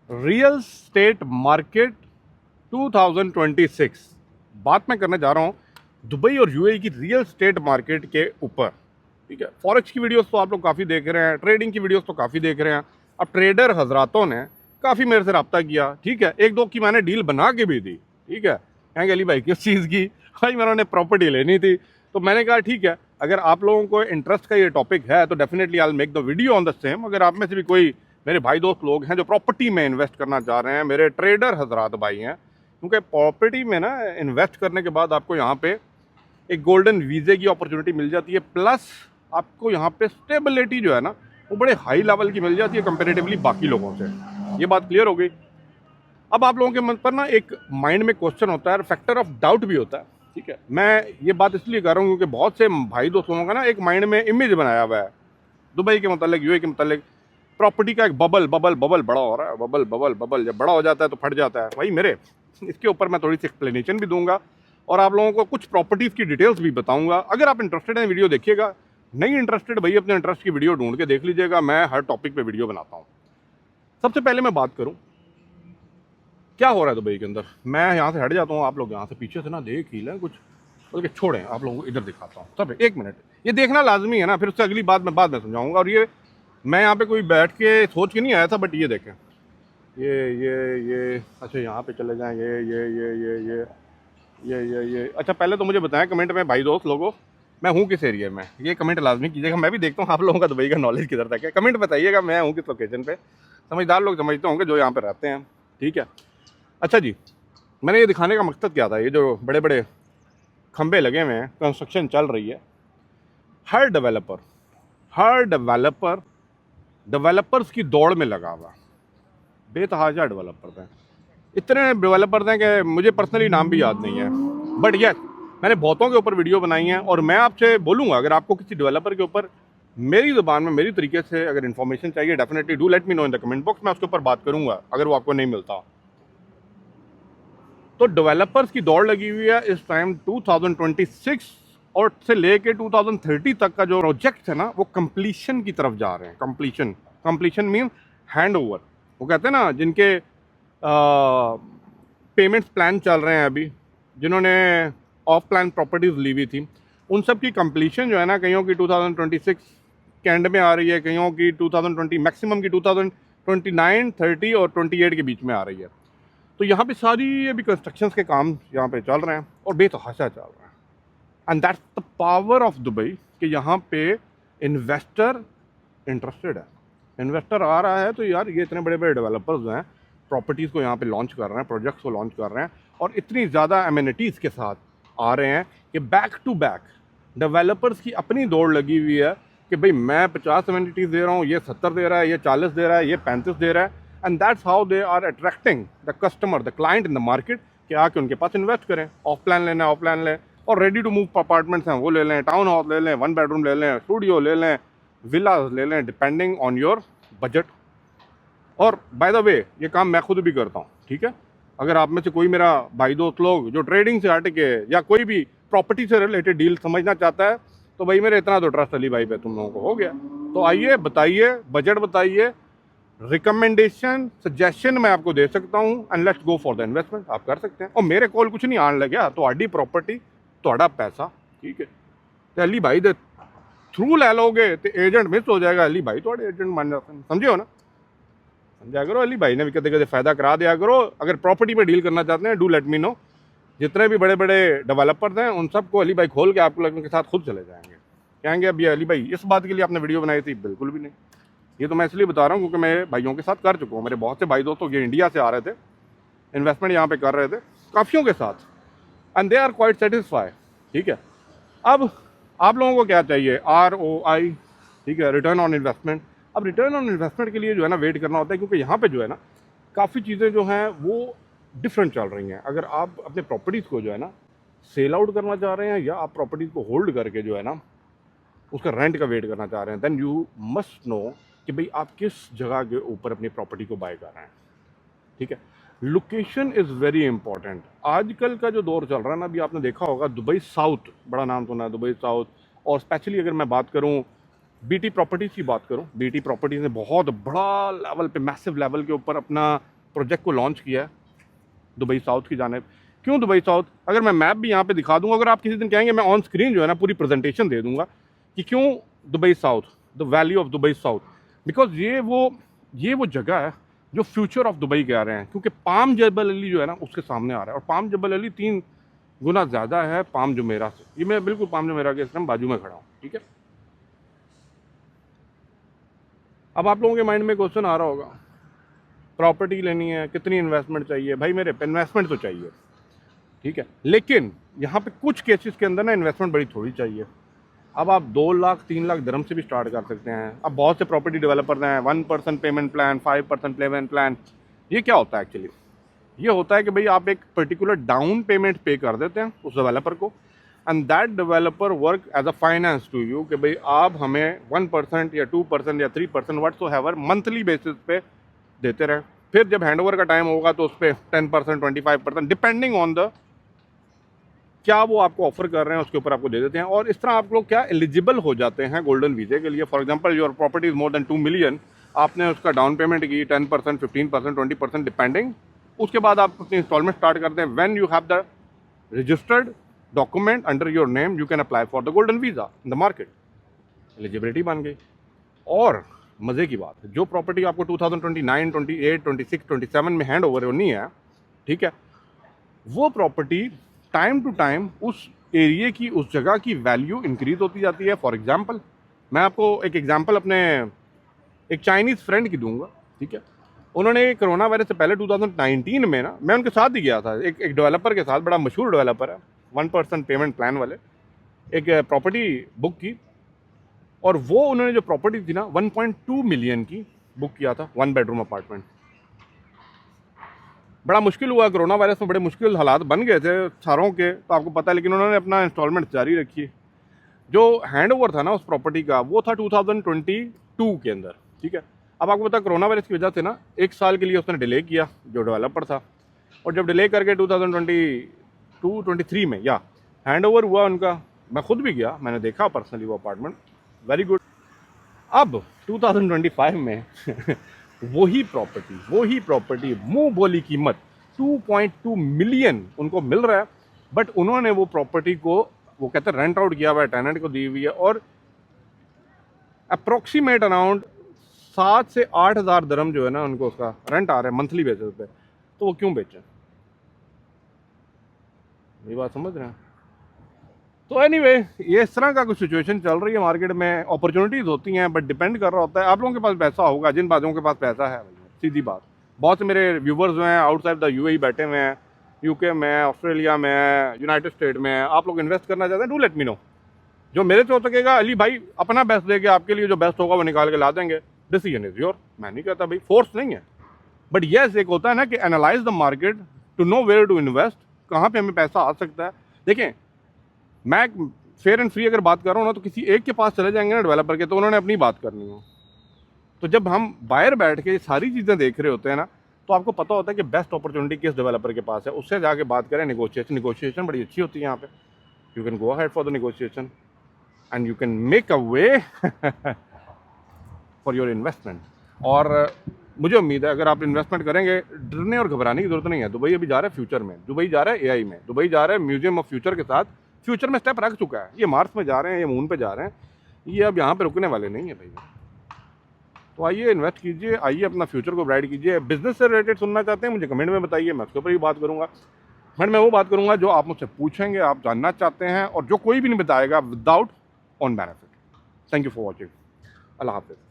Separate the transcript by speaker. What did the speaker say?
Speaker 1: Real estate market 2026 बात मैं करने जा रहा हूँ दुबई और यूएई की रियल स्टेट मार्केट के ऊपर। ठीक है, फॉरेक्स की वीडियोस तो आप लोग काफ़ी देख रहे हैं, ट्रेडिंग की वीडियोस तो काफ़ी देख रहे हैं। अब ट्रेडर हजरातों ने काफ़ी मेरे से रब्ता किया। ठीक है, एक दो की मैंने डील बना के भी दी। ठीक है, कहेंगे अली भाई किस चीज़ की? भाई मैंने प्रॉपर्टी लेनी थी, तो मैंने कहा ठीक है, अगर आप लोगों को इंटरेस्ट का ये टॉपिक है तो definitely I will make the video on the same. अगर आप में से भी कोई मेरे भाई दोस्त लोग हैं जो प्रॉपर्टी में इन्वेस्ट करना चाह रहे हैं, मेरे ट्रेडर हजरात भाई हैं, क्योंकि प्रॉपर्टी में ना इन्वेस्ट करने के बाद आपको यहाँ पे एक गोल्डन वीज़े की अपॉर्चुनिटी मिल जाती है, प्लस आपको यहाँ पे स्टेबिलिटी जो है ना वो बड़े हाई लेवल की मिल जाती है कंपेरेटिवली बाकी लोगों से। ये बात क्लियर हो गई। अब आप लोगों के मन पर ना एक माइंड में क्वेश्चन होता है, फैक्टर ऑफ डाउट भी होता है। ठीक है, मैं ये बात इसलिए कर रहा हूँ क्योंकि बहुत से भाई दोस्त लोगों का ना एक माइंड में इमेज बनाया हुआ है दुबई के मतलब, यूए के मतलब, प्रॉपर्टी का एक बबल बबल बबल बड़ा हो रहा है। बबल बबल बबल जब बड़ा हो जाता है तो फट जाता है। भाई मेरे इसके ऊपर मैं थोड़ी सी एक्सप्लेनेशन भी दूंगा और आप लोगों को कुछ प्रॉपर्टीज़ की डिटेल्स भी बताऊंगा। अगर आप इंटरेस्टेड हैं वीडियो देखिएगा, नहीं इंटरेस्टेड भाई अपने इंटरेस्ट की वीडियो ढूंढ के देख लीजिएगा। मैं हर टॉपिक पे वीडियो बनाता हूँ। सबसे पहले मैं बात करूँ क्या हो रहा है दुबई के अंदर। मैं यहाँ से हट जाता हूँ, आप लोग यहाँ से पीछे से ना देख ही लें कुछ, बल्कि छोड़ें, आप लोगों को इधर दिखाता हूँ। सब एक मिनट, ये देखना लाजमी है ना, फिर उससे अगली बात मैं बाद में समझाऊंगा। और ये मैं यहाँ पे कोई बैठ के सोच के नहीं आया था, बट ये देखें, ये अच्छा यहाँ पे चले जाएं, ये अच्छा पहले तो मुझे बताएं कमेंट में भाई दोस्त लोगों, मैं हूँ किस एरिया में, ये कमेंट लाजमी कीजिएगा। मैं भी देखता हूँ आप लोगों का दुबई का नॉलेज किधर तक है। कमेंट बताइएगा मैं हूँ किस लोकेशन पे। समझदार लोग समझते होंगे जो यहाँ पे रहते हैं। ठीक है, अच्छा जी, मैंने ये दिखाने का मकसद क्या था, ये जो बड़े बड़े खंबे लगे हुए हैं, कंस्ट्रक्शन चल रही है, हर डेवलपर डेवलपर्स की दौड़ में लगा हुआ, बेतहाशा डेवलपर्स हैं। इतने डेवलपर्स हैं कि मुझे पर्सनली नाम भी याद नहीं है, बट यस मैंने बहुतों के ऊपर वीडियो बनाई हैं। और मैं आपसे बोलूँगा अगर आपको किसी डेवलपर के ऊपर मेरी ज़ुबान में मेरी तरीके से अगर इन्फॉर्मेशन चाहिए, definitely do let me know in the comment box, मैं उसके ऊपर बात करूँगा अगर वो आपको नहीं मिलता। तो डेवलपर्स की दौड़ लगी हुई है इस टाइम 2026 और से लेके 2030 तक का जो प्रोजेक्ट है ना वो कंप्लीशन की तरफ जा रहे हैं। Completion mean hand over. वो कहते हैं ना जिनके पेमेंट्स प्लान चल रहे हैं अभी, जिन्होंने ऑफ प्लान प्रॉपर्टीज ली हुई थी, उन सब की कंप्लीशन जो है ना, कईयों की 2026 के एंड में आ रही है, कईयों की 2020, मैक्सिमम की 2029, 30 और 28 के बीच में आ रही है। तो यहाँ पे सारी अभी कंस्ट्रक्शंस के काम यहाँ पे चल रहे हैं और बेतहाशा चल रहे हैं। And that's the power of Dubai कि यहाँ पे इन्वेस्टर इंटरेस्टेड है। इन्वेस्टर आ रहा है तो यार ये इतने बड़े बड़े डेवलपर्स हैं, प्रॉपर्टीज़ को यहाँ पे लॉन्च कर रहे हैं, प्रोजेक्ट्स को लॉन्च कर रहे हैं और इतनी ज़्यादा एमिनिटीज़ के साथ आ रहे हैं कि बैक टू बैक डेवलपर्स की अपनी दौड़ लगी हुई है कि भाई मैं 50 एमिनिटीज़ दे रहा हूँ, ये 70 दे रहा है, ये 40 दे रहा है, ये 35 दे रहा है। And that's how they are attracting the customer, the client in the market, कि आके उनके पास इन्वेस्ट करें। ऑफ प्लान लेना है ऑफ प्लान लें, और रेडी टू मूव अपार्टमेंट्स हैं वो ले लें, टाउन हाउस ले लें, 1 बेडरूम ले लें, स्टूडियो ले लें, विलास ले लें, डिपेंडिंग ऑन योर बजट। और बाय द वे ये काम मैं खुद भी करता हूँ। ठीक है, अगर आप में से कोई मेरा भाई दोस्त लोग जो ट्रेडिंग से हट के या कोई भी प्रॉपर्टी से रिलेटेड डील समझना चाहता है तो भाई मेरे इतना तो ट्रस्ट अली भाई पे तुम लोगों को हो गया। तो आइए बताइए, बजट बताइए, रिकमेंडेशन सजेशन मैं आपको दे सकता हूँ, and let's go for the investment. आप कर सकते हैं और मेरे कॉल कुछ नहीं आने लगे तो आडी प्रॉपर्टी थोड़ा पैसा। ठीक है, तो अली भाई दे थ्रू लै लोगे तो एजेंट मिस हो जाएगा। अली भाई थोड़े एजेंट मान जाते हैं, समझे हो ना, समझा करो। अली भाई ने भी कदे कदे फ़ायदा करा दिया करो। अगर प्रॉपर्टी पे डील करना चाहते हैं डू लेट मी नो। जितने भी बड़े बड़े डेवलपर्स हैं उन सबको अली भाई खोल के आपको लगने के साथ खुद चले जाएंगे, कहेंगे अब ये अली भाई इस बात के लिए आपने वीडियो बनाई थी। बिल्कुल भी नहीं, ये तो मैं इसलिए बता रहा हूँ क्योंकि मैं भाइयों के साथ कर चुका हूँ। मेरे बहुत से भाई दोस्तों ये इंडिया से आ रहे थे, इन्वेस्टमेंट यहाँ पे कर रहे थे काफ़ियों के साथ, and they are quite satisfy. ठीक है, अब आप लोगों को क्या चाहिए? ROI। ठीक है, रिटर्न ऑन इन्वेस्टमेंट। अब रिटर्न ऑन इन्वेस्टमेंट के लिए जो है ना वेट करना होता है, क्योंकि यहाँ पे जो है ना काफ़ी चीज़ें जो हैं वो डिफरेंट चल रही हैं। अगर आप अपने प्रॉपर्टीज़ को जो है ना सेल आउट करना चाह रहे हैं या आप प्रॉपर्टीज़ को होल्ड करके जो है ना उसका रेंट का वेट करना चाह रहे हैं, देन यू मस्ट नो कि भाई आप किस जगह के ऊपर अपनी प्रॉपर्टी को बाय कर रहे हैं। ठीक है, लोकेशन इज़ वेरी इंपॉर्टेंट। आजकल का जो दौर चल रहा है ना, अभी आपने देखा होगा दुबई साउथ, बड़ा नाम सुना है दुबई साउथ। और स्पेशली अगर मैं बात करूं BT प्रॉपर्टीज़ की बात करूं, BT प्रॉपर्टीज़ ने बहुत बड़ा लेवल पे, मैसिव लेवल के ऊपर अपना प्रोजेक्ट को लॉन्च किया है दुबई साउथ की जानिब। क्यों दुबई साउथ? अगर मैं मैप भी यहाँ पे दिखा दूंगा, अगर आप किसी दिन कहेंगे मैं ऑन स्क्रीन जो है ना पूरी प्रेजेंटेशन दे दूंगा कि क्यों Dubai south, the valley of Dubai south. Because ये वो जगह है जो फ्यूचर ऑफ दुबई कह रहे हैं, क्योंकि पाम जबल अली जो है ना उसके सामने आ रहा है, और पाम जबल अली 3 गुना ज़्यादा है पाम जुमेरा से। ये मैं बिल्कुल पाम जुमेरा के इस टाइम बाजू में खड़ा हूँ, ठीक है। अब आप लोगों के माइंड में क्वेश्चन आ रहा होगा, प्रॉपर्टी लेनी है, कितनी इन्वेस्टमेंट चाहिए? भाई मेरे इन्वेस्टमेंट तो चाहिए, ठीक है, लेकिन यहाँ पे कुछ केसेस के अंदर ना इन्वेस्टमेंट बड़ी थोड़ी चाहिए। अब आप 2 लाख 3 लाख दिरहम से भी स्टार्ट कर सकते हैं। अब बहुत से प्रॉपर्टी डेवलपर्स हैं 1% पेमेंट प्लान, 5% पेमेंट प्लान। ये क्या होता है एक्चुअली? ये होता है कि भाई आप एक पर्टिकुलर डाउन पेमेंट पे कर देते हैं उस डेवलपर को, and that developer work as a finance to you कि भाई आप हमें 1% या 2% या 3% व्हाटसोएवर मंथली बेसिस पे देते रहे। फिर जब हैंडओवर का टाइम होगा तो उस पर 10% 25% डिपेंडिंग ऑन द क्या वो आपको ऑफर कर रहे हैं उसके ऊपर आपको दे देते हैं। और इस तरह आप लोग क्या एलिजिबल हो जाते हैं गोल्डन वीज़े के लिए। For example your property is more than 2 million, आपने उसका डाउन पेमेंट की 10%, 15%, 20% डिपेंडिंग। उसके बाद आप अपनी इंस्टॉलमेंट स्टार्ट करते हैं। When you have the registered document under your name, you can apply for the golden visa in the market. Eligibility बन गई। और मज़े की बात है, जो प्रॉपर्टी आपको 2029, 28, 26, 27 में हैंड ओवर होनी है, ठीक है, वो प्रॉपर्टी टाइम टू टाइम उस एरिया की, उस जगह की वैल्यू इंक्रीज होती जाती है। फॉर एग्जांपल मैं आपको एक एग्जांपल अपने एक चाइनीज़ फ्रेंड की दूंगा, ठीक है। उन्होंने कोरोना वायरस से पहले 2019 में ना, मैं उनके साथ ही गया था, एक डेवलपर के साथ, बड़ा मशहूर डेवलपर है, 1% पेमेंट प्लान वाले, एक प्रॉपर्टी बुक की। और वो उन्होंने जो प्रॉपर्टी थी ना 1.2 मिलियन की बुक किया था, 1 बेडरूम अपार्टमेंट। बड़ा मुश्किल हुआ, कोरोना वायरस में बड़े मुश्किल हालात बन गए थे सारों के, तो आपको पता है, लेकिन उन्होंने अपना इंस्टॉलमेंट जारी रखी। जो हैंड ओवर था ना उस प्रॉपर्टी का, वो था 2022 के अंदर, ठीक है। अब आपको पता कोरोना वायरस की वजह से ना 1 साल के लिए उसने डिले किया जो डेवलपर था, और जब डिले करके 2022-23 में या हैंड ओवर हुआ उनका, मैं खुद भी गया, मैंने देखा पर्सनली वो अपार्टमेंट, वेरी गुड। अब 2025 में वही प्रॉपर्टी मुंह बोली कीमत 2.2 मिलियन उनको मिल रहा है, बट उन्होंने वो प्रॉपर्टी को, वो कहते हैं रेंट आउट किया हुआ है, टेनेंट को दी हुई है, और अप्रोक्सीमेट अराउंड 7 से 8 हज़ार दिरहम जो है ना उनको उसका रेंट आ रहा है मंथली बेसिस पे। तो वो क्यों बेचें? ये बात समझ रहे हैं? तो एनीवे, ये इस तरह का कुछ सिचुएशन चल रही है मार्केट में। अपॉर्चुनिटीज़ होती हैं, बट डिपेंड कर रहा होता है आप लोगों के पास पैसा होगा। जिन बातों के पास पैसा है, सीधी बात, बहुत से मेरे व्यूवर्स जो हैं आउटसाइड द यूएई बैठे हुए हैं, यूके में, ऑस्ट्रेलिया में, यूनाइटेड स्टेट में, आप लोग इन्वेस्ट करना चाहते हैं, डू लेट मी नो। जो मेरे से हो सकेगा, अली भाई अपना बेस्ट देके आपके लिए जो बेस्ट होगा वो निकाल के ला देंगे। Decision is your. मैं नहीं कहता भाई, फोर्स नहीं है, बट येस एक होता है ना कि analyse the market to know where to invest, कहाँ पे हमें पैसा आ सकता है। देखें, मैं फेयर एंड फ्री अगर बात कर रहा हूँ ना, तो किसी एक के पास चले जाएंगे ना डेवलपर के, तो उन्होंने अपनी बात करनी हो। तो जब हम बाहर बैठ के सारी चीज़ें देख रहे होते हैं ना, तो आपको पता होता है कि बेस्ट अपॉर्चुनिटी किस डेवलपर के पास है, उससे जाके बात करें। नेगोशिएशन बड़ी अच्छी होती है यहाँ पे। You can go ahead for the negotiation and you can make a way for your investment. और मुझे उम्मीद है अगर आप इन्वेस्टमेंट करेंगे, डरने और घबराने की जरूरत नहीं है। दुबई अभी जा रहा है फ्यूचर में, दुबई जा रहा है एआई में, दुबई जा रहा है म्यूजियम ऑफ फ्यूचर के साथ, फ्यूचर में स्टेप रख चुका है। ये मार्स में जा रहे हैं, ये मून पे जा रहे हैं, ये अब यहाँ पे रुकने वाले नहीं है भाई। तो आइए इन्वेस्ट कीजिए, आइए अपना फ्यूचर को ब्राइट कीजिए। बिजनेस से रिलेटेड सुनना चाहते हैं मुझे कमेंट में बताइए, मैं उसके ऊपर ही बात करूँगा। बट मैं वो बात करूँगा जो आप मुझसे पूछेंगे, आप जानना चाहते हैं, और जो कोई भी नहीं बताएगा without on benefit. Thank you for watching. अल्लाह हाफिज़।